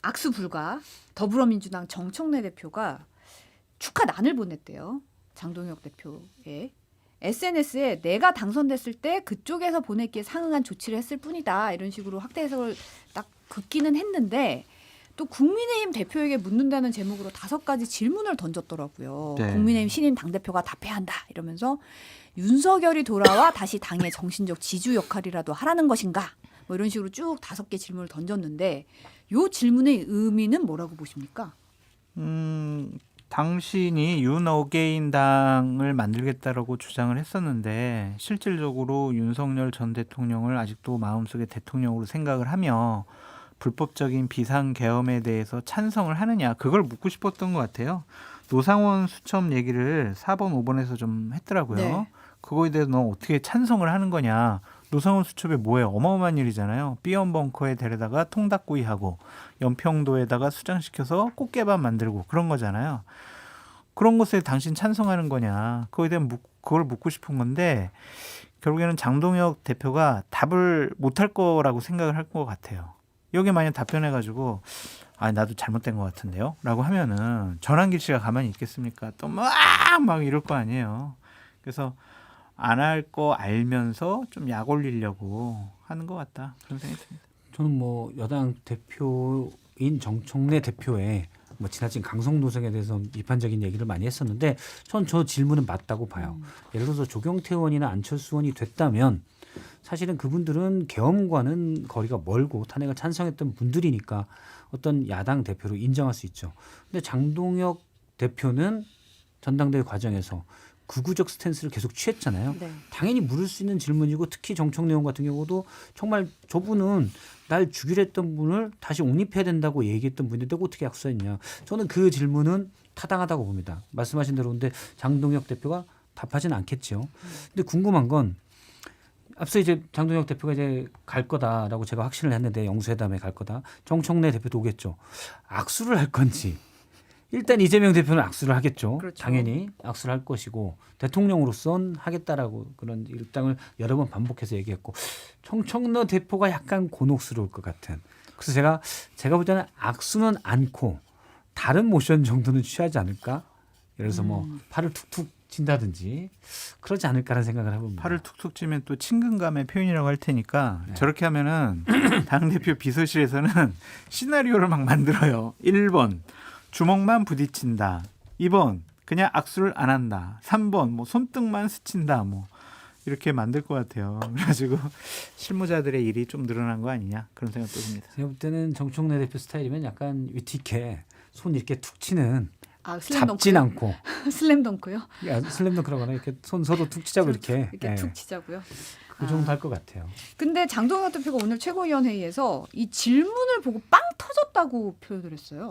악수 불가. 더불어민주당 정청래 대표가 축하난을 보냈대요. 장동혁 대표에. SNS에 내가 당선됐을 때 그쪽에서 보냈기에 상응한 조치를 했을 뿐이다. 이런 식으로 확대 해석을 딱 긋기는 했는데 또 국민의힘 대표에게 묻는다는 제목으로 5가지 질문을 던졌더라고요. 네. 국민의힘 신임 당대표가 답해야 한다. 이러면서 윤석열이 돌아와 다시 당의 정신적 지주 역할이라도 하라는 것인가? 뭐 이런 식으로 쭉 5개 질문을 던졌는데 요 질문의 의미는 뭐라고 보십니까? 당신이 윤어게인 당을 만들겠다라고 주장을 했었는데 실질적으로 윤석열 전 대통령을 아직도 마음속에 대통령으로 생각을 하며 불법적인 비상계엄에 대해서 찬성을 하느냐 그걸 묻고 싶었던 것 같아요. 노상원 수첩 얘기를 4번, 5번에서 좀 했더라고요. 네. 그거에 대해서 너 어떻게 찬성을 하는 거냐. 노상원 수첩이 뭐예요? 어마어마한 일이잖아요. B연벙커에 데려다가 통닭구이하고 연평도에다가 수장시켜서 꽃게밥 만들고 그런 거잖아요. 그런 것에 당신 찬성하는 거냐. 그거에 대한 그걸 묻고 싶은 건데 결국에는 장동혁 대표가 답을 못할 거라고 생각을 할 것 같아요. 여기 만약 답변해가지고 아 나도 잘못된 것 같은데요? 라고 하면은 전환길 씨가 가만히 있겠습니까? 또 막 이럴 거 아니에요. 그래서 안 할 거 알면서 좀 약 올리려고 하는 것 같다. 그런 생각이 듭니다. 저는 뭐 여당 대표인 정청래 대표의 뭐 지나친 강성 노선에 대해서 비판적인 얘기를 많이 했었는데 전 저 질문은 맞다고 봐요. 예를 들어서 조경태 의원이나 안철수 의원이 됐다면 사실은 그분들은 계엄과는 거리가 멀고 탄핵을 찬성했던 분들이니까 어떤 야당 대표로 인정할 수 있죠. 근데 장동혁 대표는 전당대회 과정에서 극우적 스탠스를 계속 취했잖아요. 네. 당연히 물을 수 있는 질문이고 특히 정청래 의원 같은 경우도 정말 저분은 날 죽이려 했던 분을 다시 옹립해야 된다고 얘기했던 분인데 어떻게 악수했냐. 저는 그 질문은 타당하다고 봅니다. 말씀하신 대로 근데 장동혁 대표가 답하지는 않겠죠. 근데 궁금한 건 앞서 이제 장동혁 대표가 이제 갈 거다라고 제가 확신을 했는데 영수회담에 갈 거다. 정청래 대표도 오겠죠. 악수를 할 건지. 일단 이재명 대표는 악수를 하겠죠. 그렇죠. 당연히 악수를 할 것이고 대통령으로선 하겠다라고 그런 일당을 여러 번 반복해서 얘기했고 정청래 대표가 약간 곤혹스러울 것 같은. 그래서 제가 볼 때는 악수는 않고 다른 모션 정도는 취하지 않을까. 예를 들어서 뭐 팔을 툭툭 친다든지 그러지 않을까라는 생각을 해봅니다. 팔을 툭툭 치면 또 친근감의 표현이라고 할 테니까 네. 저렇게 하면은 당대표 비서실에서는 시나리오를 막 만들어요. 1번 주먹만 부딪힌다. 2번 그냥 악수를 안 한다. 3번 뭐 손등만 스친다. 뭐 이렇게 만들 것 같아요. 그래가지고 실무자들의 일이 좀 늘어난 거 아니냐 그런 생각도 듭니다. 제가 볼 때는 정청래 대표 스타일이면 약간 위트 있게 손 이렇게 툭 치는 잡진 슬램덩크요? 않고 슬램덩크요? 슬램덩크라고 하나 이렇게 손 서로 툭 치자고 이렇게 이렇게 툭 치자고요. 그 정도 할 것 같아요. 근데 장동혁 대표가 오늘 최고위원회의에서 이 질문을 보고 빵 터졌다고 표현을 했어요.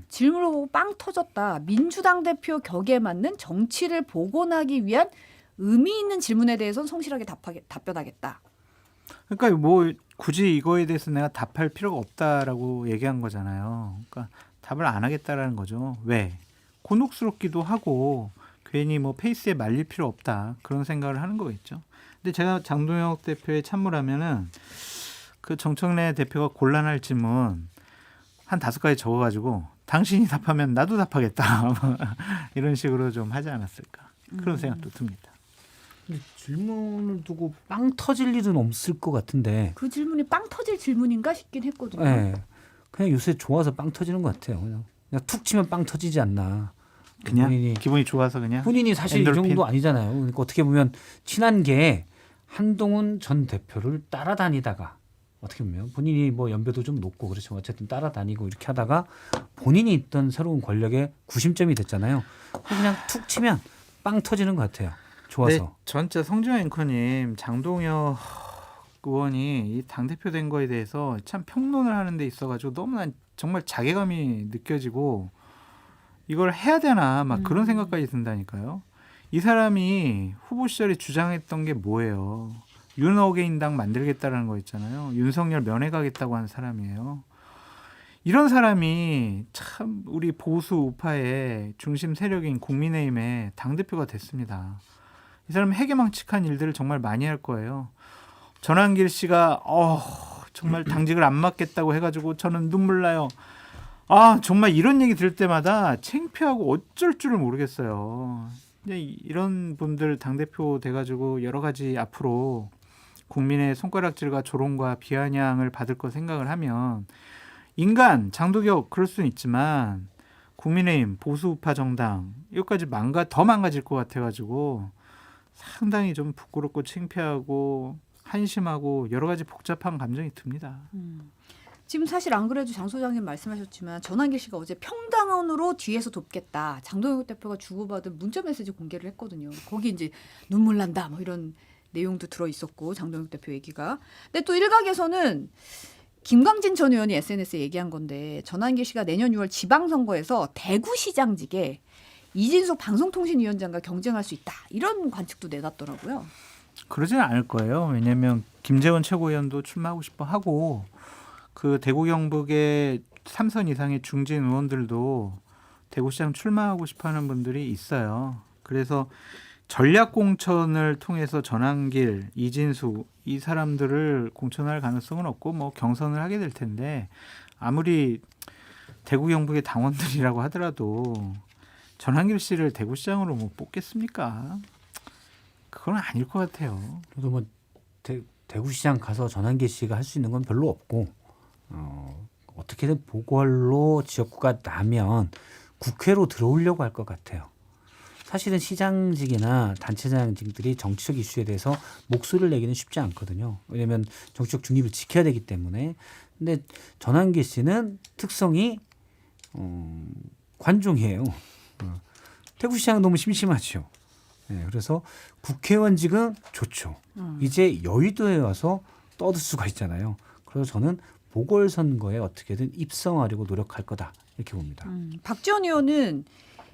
질문을 보고 빵 터졌다. 민주당 대표 격에 맞는 정치를 복원하기 위한 의미 있는 질문에 대해서는 성실하게 답변하겠다. 그러니까 뭐 굳이 이거에 대해서 내가 답할 필요가 없다라고 얘기한 거잖아요. 그러니까 답을 안 하겠다라는 거죠. 왜? 곤혹스럽기도 하고 괜히 뭐 페이스에 말릴 필요 없다 그런 생각을 하는 거겠죠. 근데 제가 장동혁 대표의 참모라면은 그 정청래 대표가 곤란할 질문 한 5가지 적어가지고 당신이 답하면 나도 답하겠다 이런 식으로 좀 하지 않았을까 그런 생각도 듭니다. 근데 질문을 두고 빵 터질 일은 없을 것 같은데. 그 질문이 빵 터질 질문인가 싶긴 했거든요. 네. 그냥 요새 좋아서 빵 터지는 것 같아요. 그냥 툭 치면 빵 터지지 않나. 그냥 기분이 좋아서 그냥 본인이 사실 엔돌핀? 이 정도 아니잖아요. 그러니까 어떻게 보면 친한 게 한동훈 전 대표를 따라다니다가 어떻게 보면 본인이 뭐 연배도 좀 높고 그렇지만 어쨌든 따라다니고 이렇게 하다가 본인이 있던 새로운 권력의 구심점이 됐잖아요. 그냥 툭 치면 빵 터지는 것 같아요. 좋아서. 네, 전체 성주환 앵커님 장동혁 의원이 이 당대표 된 거에 대해서 참 평론을 하는 데 있어가지고 너무나 정말 자괴감이 느껴지고 이걸 해야 되나 막 그런 생각까지 든다니까요. 이 사람이 후보 시절에 주장했던 게 뭐예요? 윤어게인당 만들겠다라는 거 있잖아요. 윤석열 면회가겠다고 한 사람이에요. 이런 사람이 참 우리 보수 우파의 중심 세력인 국민의힘의 당대표가 됐습니다. 이 사람은 해괴망측한 일들을 정말 많이 할 거예요. 전환길 씨가 정말 당직을 안 맡겠다고 해가지고 저는 눈물 나요. 아 정말 이런 얘기 들을 때마다 창피하고 어쩔 줄을 모르겠어요. 이제 이런 분들 당대표 돼가지고 여러 가지 앞으로 국민의 손가락질과 조롱과 비아냥을 받을 거 생각을 하면 인간 장도격 그럴 수는 있지만 국민의힘 보수우파 정당 여기까지 더 망가질 것 같아가지고 상당히 좀 부끄럽고 창피하고 한심하고 여러 가지 복잡한 감정이 듭니다. 지금 사실 안 그래도 장 소장님 말씀하셨지만 전환길 씨가 어제 평당원으로 뒤에서 돕겠다. 장동혁 대표가 주고받은 문자 메시지 공개를 했거든요. 거기 이제 눈물 난다 뭐 이런 내용도 들어 있었고 장동혁 대표 얘기가. 근데 또 일각에서는 김광진 전 의원이 SNS에 얘기한 건데 전환길 씨가 내년 6월 지방선거에서 대구시장직에 이진숙 방송통신위원장과 경쟁할 수 있다. 이런 관측도 내놨더라고요. 그러지는 않을 거예요. 왜냐하면 김재원 최고위원도 출마하고 싶어 하고 그 대구 경북의 3선 이상의 중진 의원들도 대구시장 출마하고 싶어하는 분들이 있어요. 그래서 전략 공천을 통해서 전환길, 이진수 이 사람들을 공천할 가능성은 없고 뭐 경선을 하게 될 텐데 아무리 대구 경북의 당원들이라고 하더라도 전환길 씨를 대구시장으로 뭐 뽑겠습니까? 그건 아닐 것 같아요. 그래도 뭐 대구시장 가서 전환기 씨가 할 수 있는 건 별로 없고 어떻게든 보궐로 지역구가 나면 국회로 들어오려고 할 것 같아요. 사실은 시장직이나 단체장직들이 정치적 이슈에 대해서 목소리를 내기는 쉽지 않거든요. 왜냐하면 정치적 중립을 지켜야 되기 때문에. 근데 전환기 씨는 특성이 관종이에요. 대구시장은 너무 심심하죠. 네, 그래서 국회의원직은 좋죠. 이제 여의도에 와서 떠들 수가 있잖아요. 그래서 저는 보궐선거에 어떻게든 입성하려고 노력할 거다 이렇게 봅니다. 박지원 의원은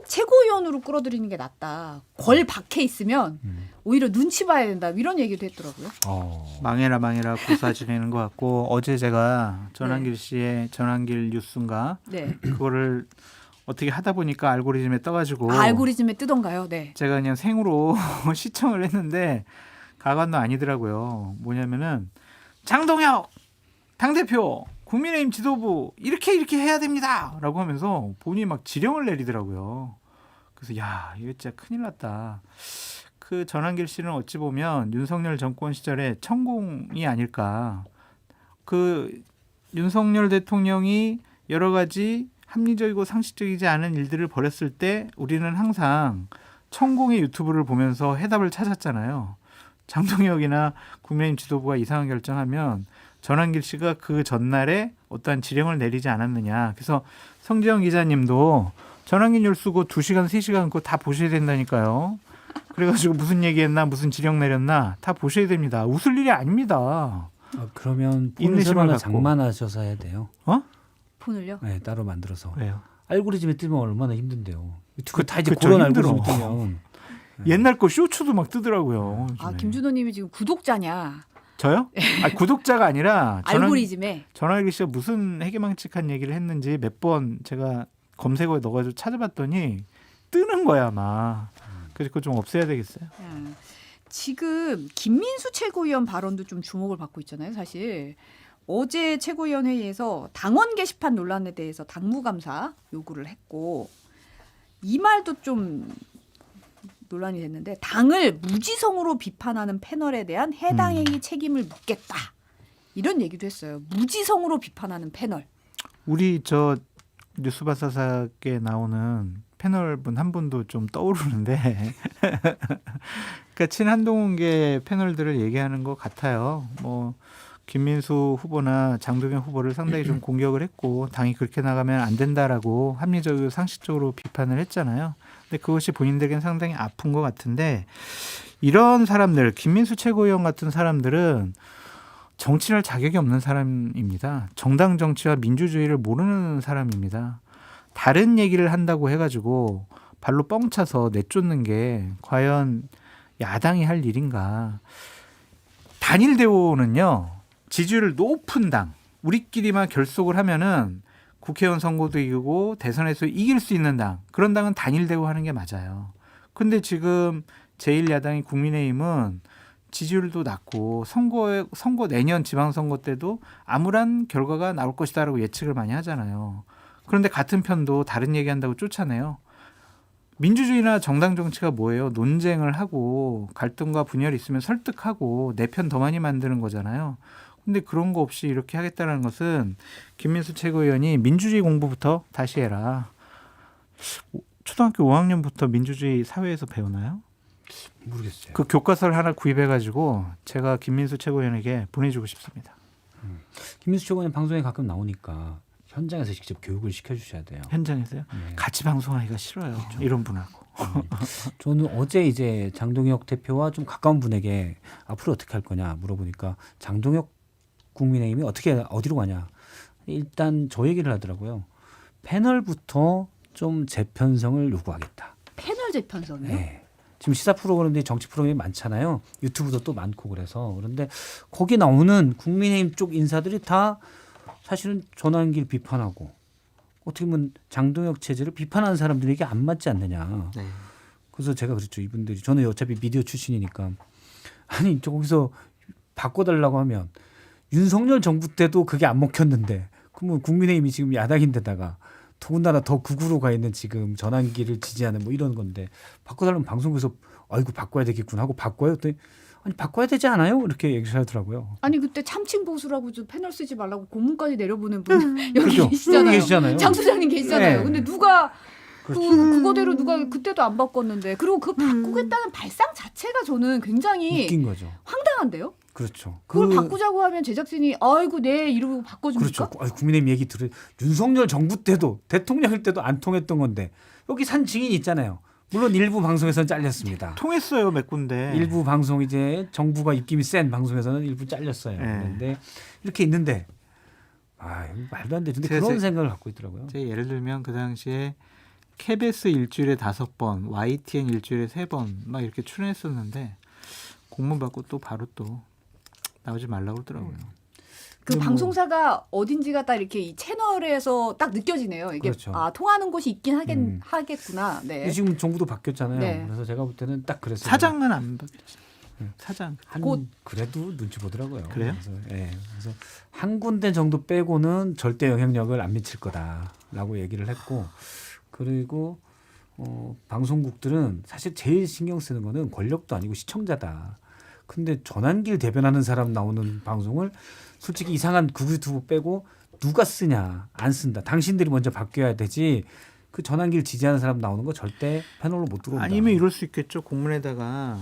최고위원으로 끌어들이는 게 낫다. 걸 박해 있으면 오히려 눈치 봐야 된다. 이런 얘기도 했더라고요. 망해라 고사 지내는 것 같고 어제 제가 전환길 씨의 전환길 뉴스인가 네. 그거를 어떻게 하다 보니까 알고리즘에 떠가지고 알고리즘에 뜨던가요? 네. 제가 그냥 생으로 시청을 했는데 가관도 아니더라고요. 뭐냐면은 장동혁 당대표 국민의힘 지도부 이렇게 해야 됩니다 라고 하면서 본인이 막 지령을 내리더라고요. 그래서 야 이거 진짜 큰일 났다. 그 전환길 씨는 어찌 보면 윤석열 정권 시절에 천공이 아닐까. 그 윤석열 대통령이 여러 가지 합리적이고 상식적이지 않은 일들을 벌였을 때 우리는 항상 천공의 유튜브를 보면서 해답을 찾았잖아요. 장동혁이나 국민의힘 지도부가 이상한 결정하면 전환길 씨가 그 전날에 어떠한 지령을 내리지 않았느냐. 그래서 성지영 기자님도 전환길 뉴스 그 2시간, 3시간 그거 다 보셔야 된다니까요. 그래가지고 무슨 얘기했나 무슨 지령 내렸나 다 보셔야 됩니다. 웃을 일이 아닙니다. 그러면 폰을 인내심을 새로 하나 갖고. 장만하셔서 해야 돼요. 폰을요? 네, 따로 만들어서. 왜요? 알고리즘에 뜨면 얼마나 힘든데요. 유튜브 다 이제 그쵸, 그런 힘들어. 알고리즘 뜨면. 옛날 거 쇼츠도 막 뜨더라고요. 아, 요즘에. 김준호님이 지금 구독자냐? 저요? 아, 구독자가 아니라 알고리즘에. 전환길 씨가 무슨 해괴망측한 얘기를 했는지 몇 번 제가 검색어에 넣어가지고 찾아봤더니 뜨는 거야 아마. 그래서 그거 좀 없애야 되겠어요. 지금 김민수 최고위원 발언도 좀 주목을 받고 있잖아요. 사실 어제 최고위원 회의에서 당원 게시판 논란에 대해서 당무감사 요구를 했고 이 말도 좀 논란이 됐는데 당을 무지성으로 비판하는 패널에 대한 해당 행위 책임을 묻겠다. 이런 얘기도 했어요. 무지성으로 비판하는 패널. 우리 저 뉴스바사삭에 나오는 패널분 한 분도 좀 떠오르는데 그러니까 친한동훈계 패널들을 얘기하는 것 같아요. 뭐 김민수 후보나 장동현 후보를 상당히 좀 공격을 했고 당이 그렇게 나가면 안 된다라고 합리적이고 상식적으로 비판을 했잖아요. 근데 그것이 본인들에겐 상당히 아픈 것 같은데 이런 사람들 김민수 최고위원 같은 사람들은 정치를 할 자격이 없는 사람입니다. 정당 정치와 민주주의를 모르는 사람입니다. 다른 얘기를 한다고 해가지고 발로 뻥 차서 내쫓는 게 과연 야당이 할 일인가. 단일 대우는요. 지지율 높은 당 우리끼리만 결속을 하면은 국회의원 선거도 이기고 대선에서 이길 수 있는 당 그런 당은 단일 대우하는 게 맞아요. 근데 지금 제1야당인 국민의힘은 지지율도 낮고 선거 내년 지방선거 때도 암울한 결과가 나올 것이다라고 예측을 많이 하잖아요. 그런데 같은 편도 다른 얘기한다고 쫓아내요. 민주주의나 정당 정치가 뭐예요? 논쟁을 하고 갈등과 분열이 있으면 설득하고 내 편 더 많이 만드는 거잖아요. 근데 그런 거 없이 이렇게 하겠다는 것은 김민수 최고위원이 민주주의 공부부터 다시 해라. 초등학교 5학년부터 민주주의 사회에서 배우나요? 모르겠어요. 그 교과서를 하나 구입해가지고 제가 김민수 최고위원에게 보내주고 싶습니다. 김민수 최고위원 방송에 가끔 나오니까 현장에서 직접 교육을 시켜주셔야 돼요. 현장에서요? 네. 같이 방송하기가 싫어요. 이런 분하고. 저는 어제 이제 장동혁 대표와 좀 가까운 분에게 앞으로 어떻게 할 거냐 물어보니까 장동혁 국민의힘이 어디로 가냐. 일단 저 얘기를 하더라고요. 패널부터 좀 재편성을 요구하겠다. 패널 재편성이요? 네. 지금 시사 프로그램들이 정치 프로그램이 많잖아요. 유튜브도 또 많고 그래서 그런데 거기 나오는 국민의힘 쪽 인사들이 다 사실은 전환길 비판하고 어떻게 보면 장동혁 체제를 비판하는 사람들에게 안 맞지 않느냐. 네. 그래서 제가 그랬죠. 이분들이 저는 어차피 미디어 출신이니까 아니 저기서 바꿔달라고 하면 윤석열 정부 때도 그게 안 먹혔는데 그러면 국민의힘이 지금 야당인데다가 더군다나 더 극우로 가 있는 지금 전환기를 지지하는 뭐 이런 건데 바꿔달라면 방송에서 아이고 바꿔야 되겠구나 하고 바꿔요. 그랬더니 아니 바꿔야 되지 않아요? 이렇게 얘기를 하더라고요. 아니 그때 참칭 보수라고 좀 패널 쓰지 말라고 고문까지 내려보낸 분 여기 그죠? 계시잖아요. 여기 계시잖아요. 장 소장님 계시잖아요. 네. 근데 누가 그렇죠. 그거대로 누가 그때도 안 바꿨는데 그리고 그 바꾸겠다는 발상 자체가 저는 굉장히 웃긴 거죠. 황당한데요. 그렇죠. 그걸 바꾸자고 하면 제작진이 아이고 네 이러고 바꿔줍니까? 그렇죠. 국민의힘 얘기 들을 윤석열 정부 때도 대통령일 때도 안 통했던 건데 여기 산 증인이 있잖아요. 물론 일부 방송에서는 잘렸습니다. 통했어요 몇 군데. 일부 방송 이제 정부가 입김이 센 방송에서는 일부 잘렸어요. 네. 그런데 이렇게 있는데 말도 안 되는데 제가 그런 생각을 갖고 있더라고요. 예를 들면 그 당시에 KBS 일주일에 5번, YTN 일주일에 3번 막 이렇게 출연했었는데 공문 받고 또 바로 또 나오지 말라고 그러더라고요. 그 뭐- 방송사가 어딘지가 딱 이렇게 이 채널에서 딱 느껴지네요. 이게 그렇죠. 통하는 곳이 있긴 하겠구나. 네. 지금 정부도 바뀌었잖아요. 네. 그래서 제가 볼 때는 딱 그랬어요. 사장은 안 바뀌었죠. 사장. 곧 그래도 눈치 보더라고요. 그래요? 그래서 한 군데 정도 빼고는 절대 영향력을 안 미칠 거다라고 얘기를 했고 그리고 방송국들은 사실 제일 신경 쓰는 거는 권력도 아니고 시청자다. 근데 전환길 대변하는 사람 나오는 방송을 솔직히 이상한 극우 유튜브 빼고 누가 쓰냐 안 쓴다. 당신들이 먼저 바뀌어야 되지. 그 전환길 지지하는 사람 나오는 거 절대 패널로 못 들어온다. 아니면 이럴 수 있겠죠. 공문에다가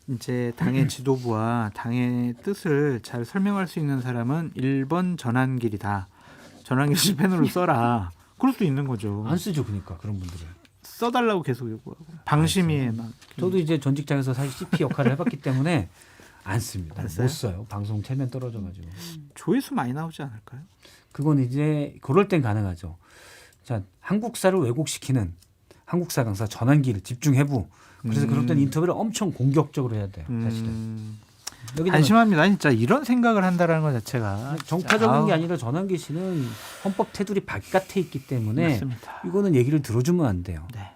이제 당의 지도부와 당의 뜻을 잘 설명할 수 있는 사람은 1번 전환길이다. 전환길 씨 패널로 써라. 그럴 수도 있는 거죠. 안 쓰죠, 그러니까 그런 분들을. 써달라고 계속 요구하고 방심위에 막. 저도 이제 전 직장에서 사실 CP 역할을 해봤기 때문에 안 씁니다. 안 써요? 못 써요. 방송 체면 떨어져가지고. 조회수 많이 나오지 않을까요? 그건 이제 그럴 땐 가능하죠. 자, 한국사를 왜곡시키는 한국사 강사 전환기를 집중해부. 그래서 그럴 땐 인터뷰를 엄청 공격적으로 해야 돼요. 사실은. 여기는 한심합니다. 진짜 이런 생각을 한다라는 것 자체가 정파적인 아우, 게 아니라 전환기 씨는 헌법 테두리 바깥에 있기 때문에 맞습니다. 이거는 얘기를 들어주면 안 돼요. 네.